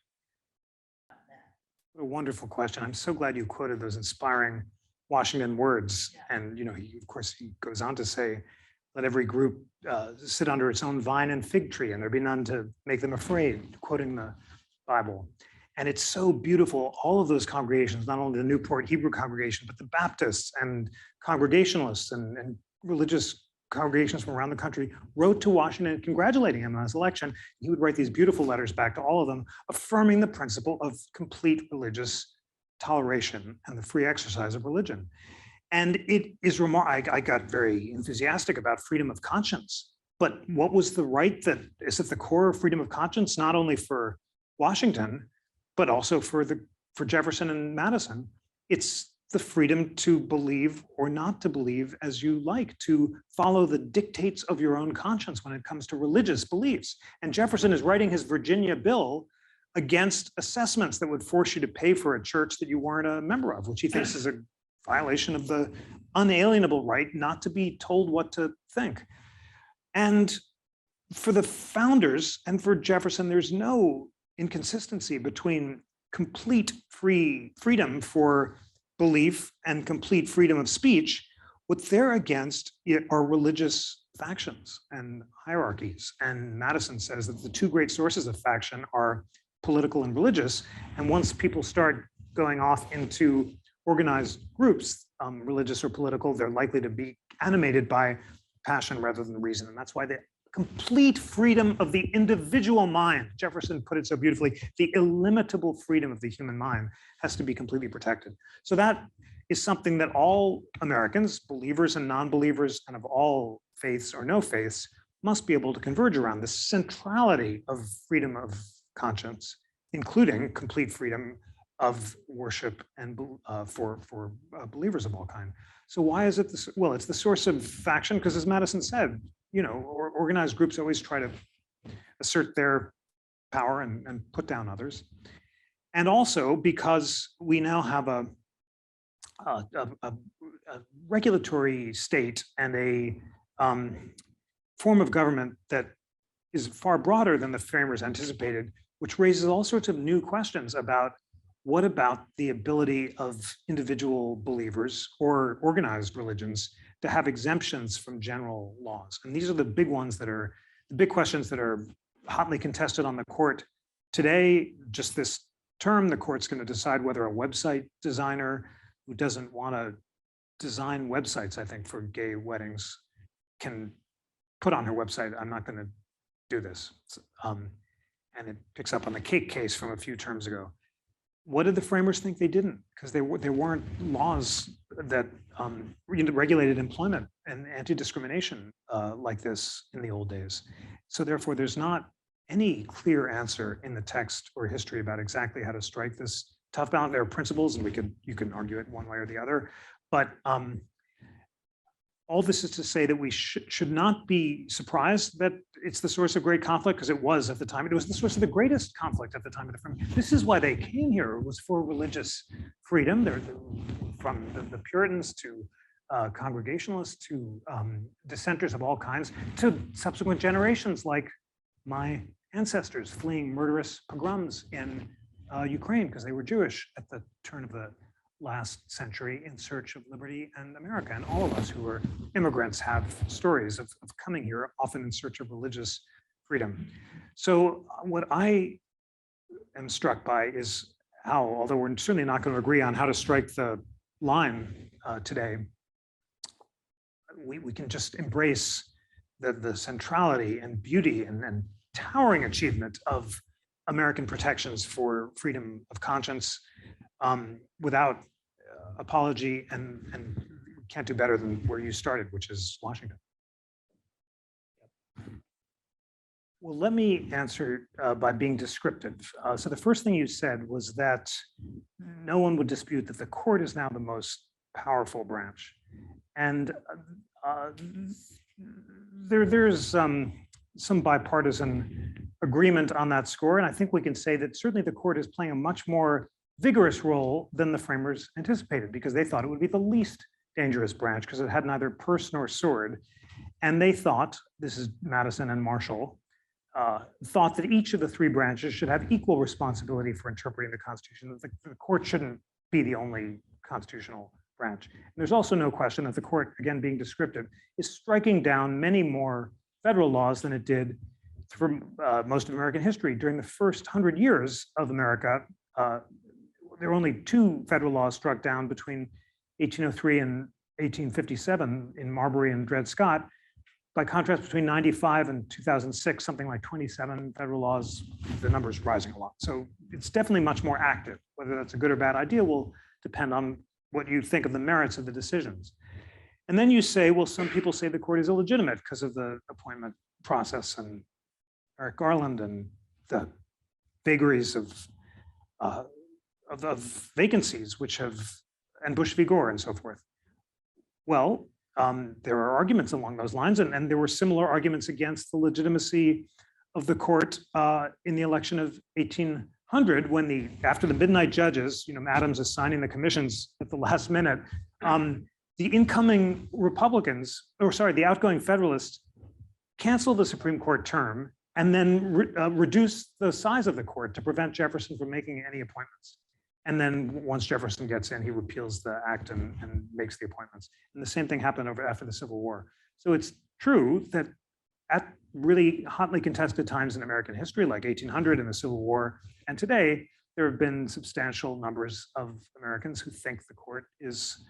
What a wonderful question. I'm so glad you quoted those inspiring Washington words. And of course, he goes on to say, let every group sit under its own vine and fig tree, and there be none to make them afraid, quoting the Bible. And it's so beautiful. All of those congregations, not only the Newport Hebrew congregation, but the Baptists and Congregationalists and religious congregations from around the country, wrote to Washington congratulating him on his election. He would write these beautiful letters back to all of them, affirming the principle of complete religious toleration and the free exercise of religion. And it is remarkable. I got very enthusiastic about freedom of conscience, but what was the right that is at the core of freedom of conscience, not only for Washington, but also for Jefferson and Madison? It's the freedom to believe or not to believe as you like, to follow the dictates of your own conscience when it comes to religious beliefs. And Jefferson is writing his Virginia bill against assessments that would force you to pay for a church that you weren't a member of, which he thinks is a violation of the unalienable right not to be told what to think. And for the founders and for Jefferson, there's no inconsistency between complete freedom for belief and complete freedom of speech. What they're against are religious factions and hierarchies. And Madison says that the two great sources of faction are political and religious. And once people start going off into organized groups, religious or political, they're likely to be animated by passion rather than reason. And that's why the complete freedom of the individual mind, Jefferson put it so beautifully, the illimitable freedom of the human mind has to be completely protected. So that is something that all Americans, believers and non-believers, and of all faiths or no faiths, must be able to converge around, the centrality of freedom of conscience, including complete freedom of worship and for believers of all kind. So why is it this? Well, it's the source of faction because, as Madison said, organized groups always try to assert their power and put down others. And also because we now have a regulatory state and a form of government that is far broader than the framers anticipated, which raises all sorts of new questions about what about the ability of individual believers or organized religions to have exemptions from general laws. And these are the big ones that are the big questions that are hotly contested on the court today. Just this term, the court's going to decide whether a website designer who doesn't want to design websites, I think, for gay weddings can put on her website, I'm not going to do this. And it picks up on the cake case from a few terms ago. What did the framers think they didn't? Because there weren't laws that regulated employment and anti-discrimination like this in the old days. So therefore, there's not any clear answer in the text or history about exactly how to strike this tough balance. There are principles, and you can argue it one way or the other. But all this is to say that we should not be surprised that it's the source of great conflict, because it was at the time. It was the source of the greatest conflict at the time of the framing. This is why they came here. It was for religious freedom. They're from the Puritans to Congregationalists to dissenters of all kinds to subsequent generations like my ancestors fleeing murderous pogroms in Ukraine because they were Jewish at the turn of the last century in search of liberty and America. And all of us who are immigrants have stories of coming here, often in search of religious freedom. So what I am struck by is how, although we're certainly not going to agree on how to strike the line today, we can just embrace the centrality and beauty and towering achievement of American protections for freedom of conscience without apology, and can't do better than where you started, which is Washington. Well, let me answer by being descriptive. So the first thing you said was that no one would dispute that the court is now the most powerful branch. And there's some bipartisan agreement on that score. And I think we can say that certainly the court is playing a much more vigorous role than the framers anticipated, because they thought it would be the least dangerous branch because it had neither purse nor sword. And they thought, this is Madison and Marshall, thought that each of the three branches should have equal responsibility for interpreting the Constitution. That the court shouldn't be the only constitutional branch. And there's also no question that the court, again, being descriptive, is striking down many more federal laws than it did for most of American history. During the first 100 years of America, there were only two federal laws struck down between 1803 and 1857 in Marbury and Dred Scott. By contrast, between 95 and 2006, something like 27 federal laws, the number is rising a lot. So it's definitely much more active. Whether that's a good or bad idea will depend on what you think of the merits of the decisions. And then you say, well, some people say the court is illegitimate because of the appointment process and Eric Garland and the vagaries of vacancies, which have, and Bush v. Gore and so forth. Well, there are arguments along those lines, and there were similar arguments against the legitimacy of the court in the election of 1800, when after the midnight judges, Adams is signing the commissions at the last minute, the incoming Republicans, the outgoing Federalists, cancel the Supreme Court term and then reduce the size of the court to prevent Jefferson from making any appointments. And then once Jefferson gets in, he repeals the act and makes the appointments. And the same thing happened after the Civil War. So it's true that at really hotly contested times in American history, like 1800 and the Civil War, and today, there have been substantial numbers of Americans who think the court is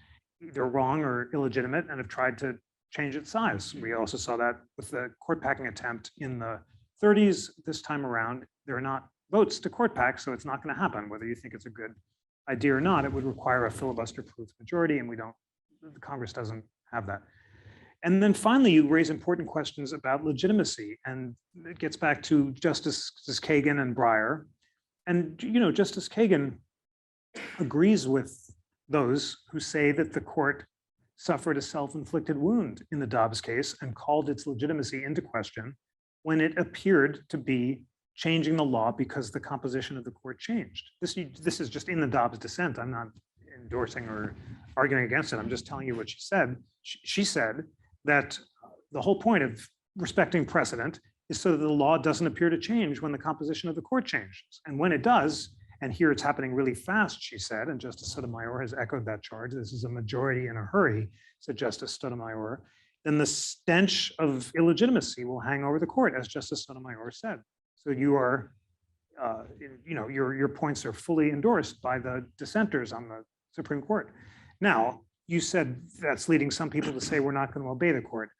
either wrong or illegitimate and have tried to change its size. We also saw that with the court packing attempt in the 30s. This time around, there are not votes to court pack, so it's not going to happen. Whether you think it's a good idea or not, it would require a filibuster-proof majority, and the Congress doesn't have that. And then finally, you raise important questions about legitimacy, and it gets back to Justices Kagan and Breyer. And Justice Kagan agrees with those who say that the court suffered a self-inflicted wound in the Dobbs case and called its legitimacy into question when it appeared to be changing the law because the composition of the court changed. This is just in the Dobbs dissent. I'm not endorsing or arguing against it. I'm just telling you what she said. She said that the whole point of respecting precedent is so that the law doesn't appear to change when the composition of the court changes. And when it does, and here it's happening really fast, she said, and Justice Sotomayor has echoed that charge. This is a majority in a hurry, said Justice Sotomayor. Then the stench of illegitimacy will hang over the court, as Justice Sotomayor said. So you are, your points are fully endorsed by the dissenters on the Supreme Court. Now, you said that's leading some people to say we're not going to obey the court.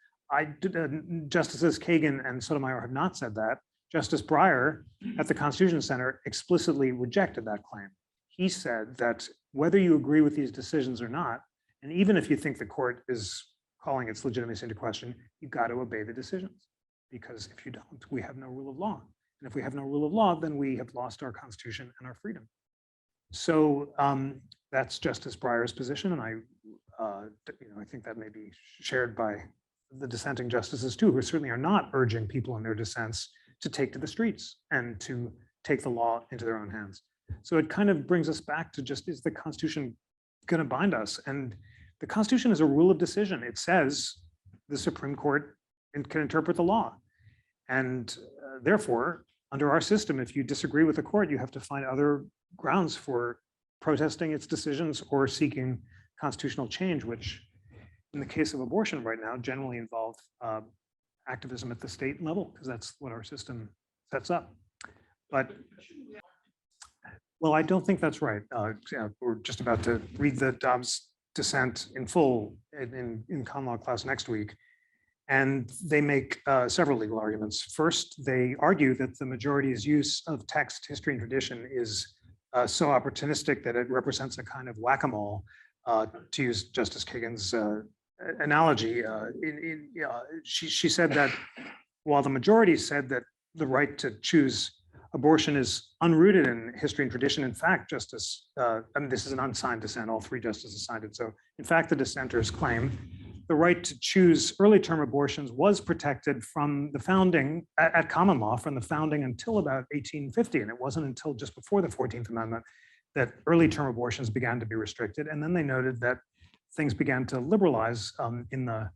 Justices Kagan and Sotomayor have not said that. Justice Breyer at the Constitution Center explicitly rejected that claim. He said that whether you agree with these decisions or not, and even if you think the court is calling its legitimacy into question, you've got to obey the decisions, because if you don't, we have no rule of law. And if we have no rule of law, then we have lost our Constitution and our freedom. So that's Justice Breyer's position, and I think that may be shared by the dissenting justices too, who certainly are not urging people in their dissents to take to the streets and to take the law into their own hands. So it kind of brings us back to just, is the Constitution going to bind us? And the Constitution is a rule of decision. It says the Supreme Court can interpret the law. And therefore, under our system, if you disagree with the court, you have to find other grounds for protesting its decisions or seeking constitutional change, which in the case of abortion right now generally involve activism at the state level, because that's what our system sets up. But Well, I don't think that's right. Yeah, we're just about to read the Dobbs dissent in full in common law class next week. And they make several legal arguments. First, they argue that the majority's use of text, history, and tradition is so opportunistic that it represents a kind of whack-a-mole, to use Justice Kagan's analogy. She said that while the majority said that the right to choose abortion is unrooted in history and tradition, in fact, Justice, I mean, this is an unsigned dissent, all three justices signed it. So in fact, the dissenters claim the right to choose early term abortions was protected from the founding at common law from the founding until about 1850. And it wasn't until just before the 14th Amendment that early term abortions began to be restricted. And then they noted that things began to liberalize in the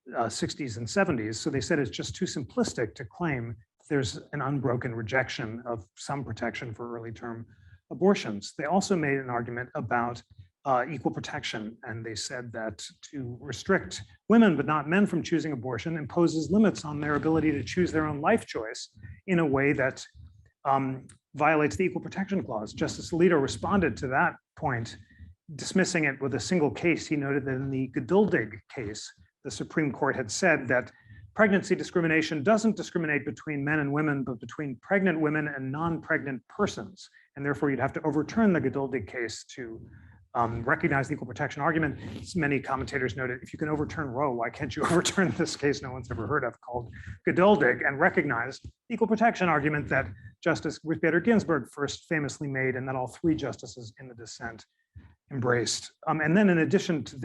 60s and 70s. So they said it's just too simplistic to claim there's an unbroken rejection of some protection for early term abortions. They also made an argument about equal protection. And they said that to restrict women, but not men, from choosing abortion imposes limits on their ability to choose their own life choice in a way that violates the Equal Protection Clause. Justice Alito responded to that point, dismissing it with a single case. He noted that in the Geduldig case, the Supreme Court had said that pregnancy discrimination doesn't discriminate between men and women, but between pregnant women and non-pregnant persons. And therefore, you'd have to overturn the Geduldig case to recognize the equal protection argument. Many commentators noted, if you can overturn Roe, why can't you overturn this case no one's ever heard of called Geduldig and recognize the equal protection argument that Justice Ruth Bader Ginsburg first famously made and that all three justices in the dissent embraced. And then in addition to,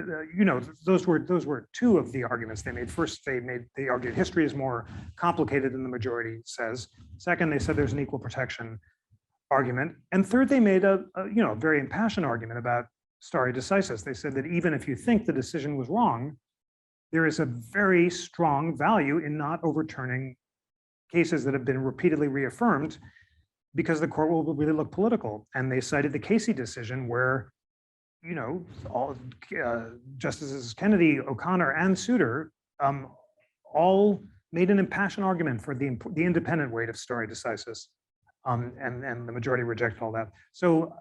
those were two of the arguments they made. First, they argued history is more complicated than the majority says. Second, they said there's an equal protection argument. And third, they made a very impassioned argument about stare decisis. They said that even if you think the decision was wrong, there is a very strong value in not overturning cases that have been repeatedly reaffirmed because the court will really look political. And they cited the Casey decision where, all Justices Kennedy, O'Connor, and Souter all made an impassioned argument for the independent weight of stare decisis. And the majority rejected all that. So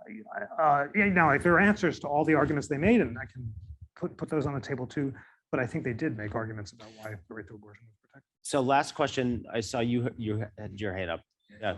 now, if there are answers to all the arguments they made, and I can put those on the table too, but I think they did make arguments about why the right to abortion was protected. So last question, I saw you had your hand up. Yeah.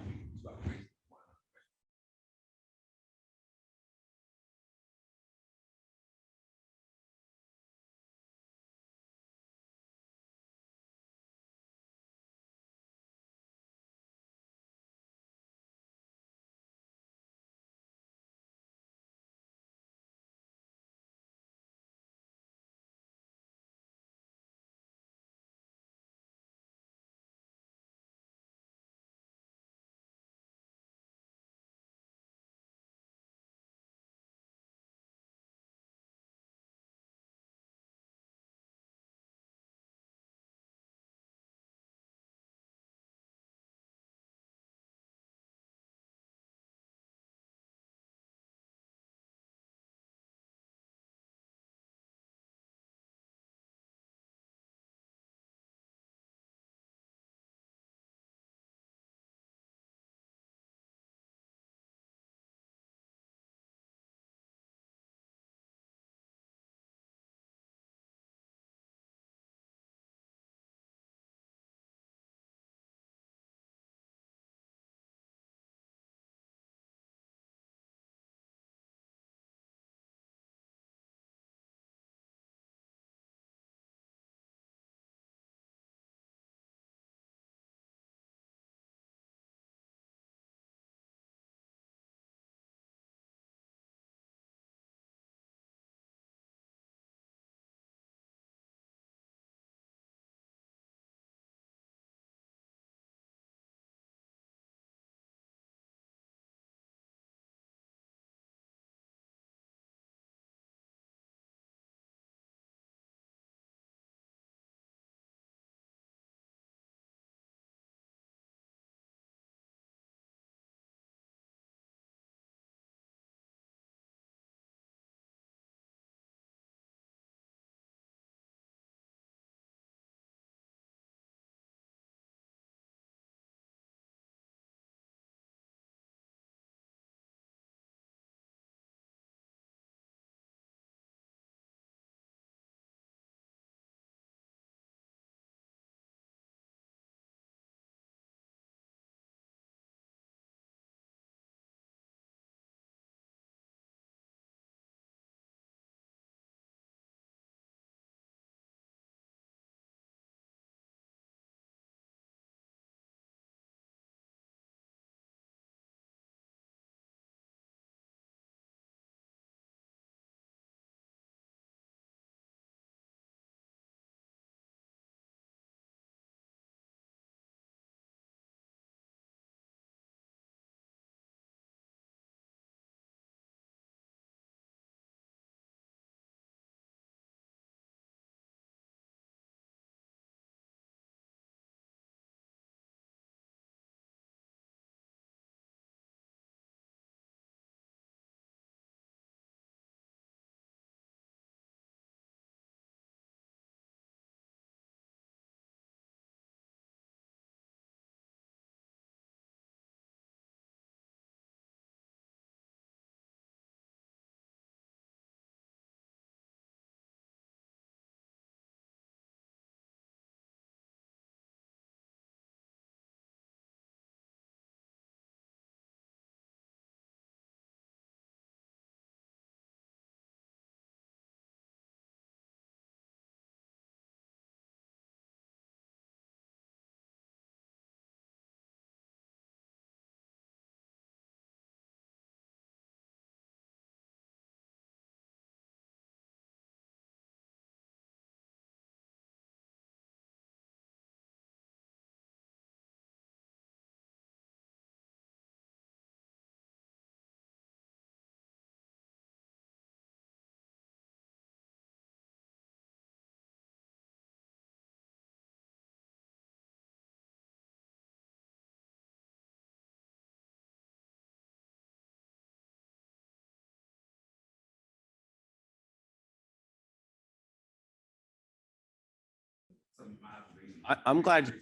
I'm glad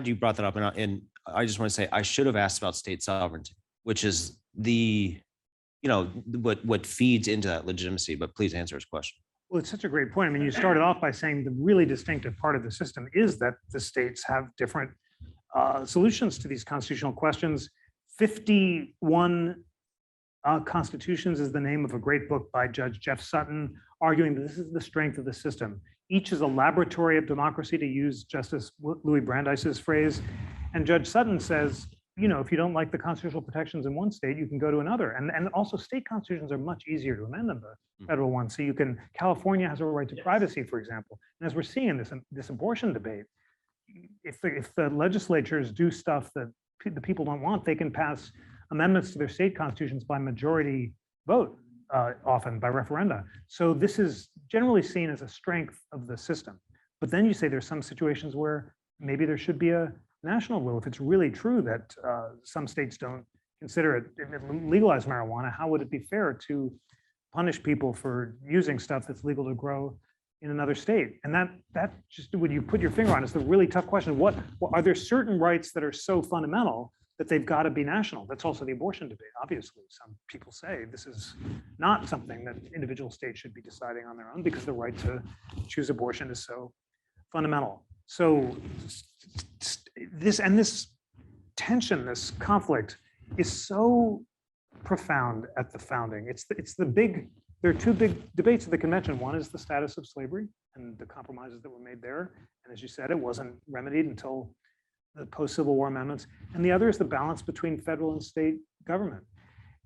you brought that up, and I just want to say I should have asked about state sovereignty, which is what feeds into that legitimacy. But please answer his question. Well, it's such a great point. I mean, you started off by saying the really distinctive part of the system is that the states have different solutions to these constitutional questions. 51 Constitutions is the name of a great book by Judge Jeff Sutton, arguing that this is the strength of the system. Each is a laboratory of democracy, to use Justice Louis Brandeis's phrase. And Judge Sutton says, if you don't like the constitutional protections in one state, you can go to another. And also state constitutions are much easier to amend than the federal one. So California has a right to privacy, for example. And as we're seeing in this abortion debate, if the legislatures do stuff that the people don't want, they can pass amendments to their state constitutions by majority vote, often by referenda. So this is generally seen as a strength of the system. But then you say there's some situations where maybe there should be a national rule. If it's really true that some states don't consider it, if it legalize marijuana, how would it be fair to punish people for using stuff that's legal to grow in another state? And that just, when you put your finger on it, is the really tough question. What are there certain rights that are so fundamental that they've got to be national? That's also the abortion debate. Obviously, some people say this is not something that individual states should be deciding on their own because the right to choose abortion is so fundamental. So this tension, this conflict is so profound at the founding. There are two big debates at the convention. One is the status of slavery and the compromises that were made there. And as you said, it wasn't remedied until the post-Civil War amendments. And the other is the balance between federal and state government.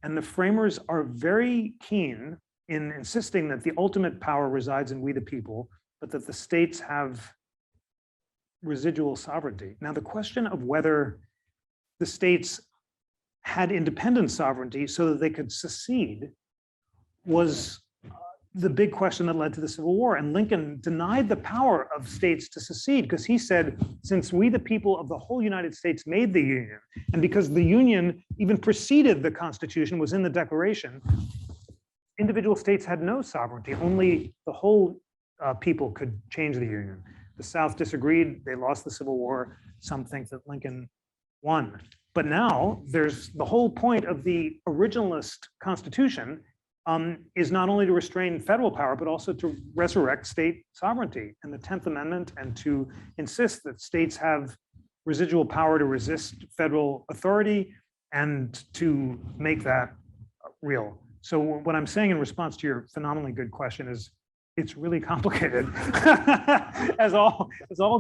And the framers are very keen in insisting that the ultimate power resides in we the people, but that the states have residual sovereignty. Now, the question of whether the states had independent sovereignty so that they could secede was the big question that led to the Civil War. And Lincoln denied the power of states to secede because he said, since we the people of the whole United States made the Union, and because the Union even preceded the Constitution, was in the Declaration, individual states had no sovereignty. Only the whole people could change the Union. The South disagreed. They lost the Civil War. Some think that Lincoln won. But now there's the whole point of the originalist Constitution is not only to restrain federal power, but also to resurrect state sovereignty and the 10th Amendment, and to insist that states have residual power to resist federal authority and to make that real. So what I'm saying in response to your phenomenally good question is, it's really complicated, as all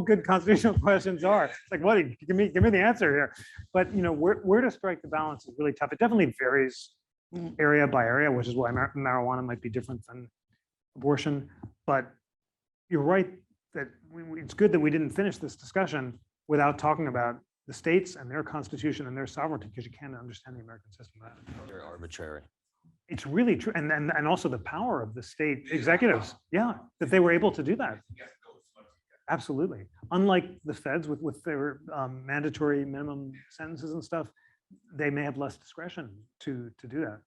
good constitutional questions are. It's like, what? Give me the answer here. But where to strike the balance is really tough. It definitely varies area by area, which is why marijuana might be different than abortion. But you're right that it's good that we didn't finish this discussion without talking about the states and their constitution and their sovereignty, because you can't understand the American system. Very arbitrary. It's really true, and also the power of the state executives, that they were able to do that. Absolutely. Unlike the feds with their mandatory minimum sentences and stuff, they may have less discretion to do that.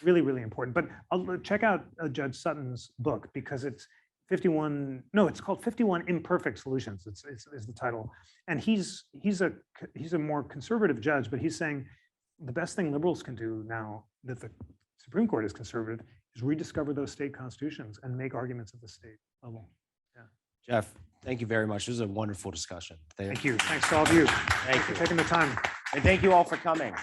Really, really important. But I'll check out Judge Sutton's book, because it's 51. No, it's called 51 Imperfect Solutions. Is the title, and he's a more conservative judge, but he's saying the best thing liberals can do now that the Supreme Court is conservative is rediscover those state constitutions and make arguments at the state level. Yeah. Jeff, thank you very much. This was a wonderful discussion. Thank you. Thanks to all of you. Thank you for taking the time. And thank you all for coming.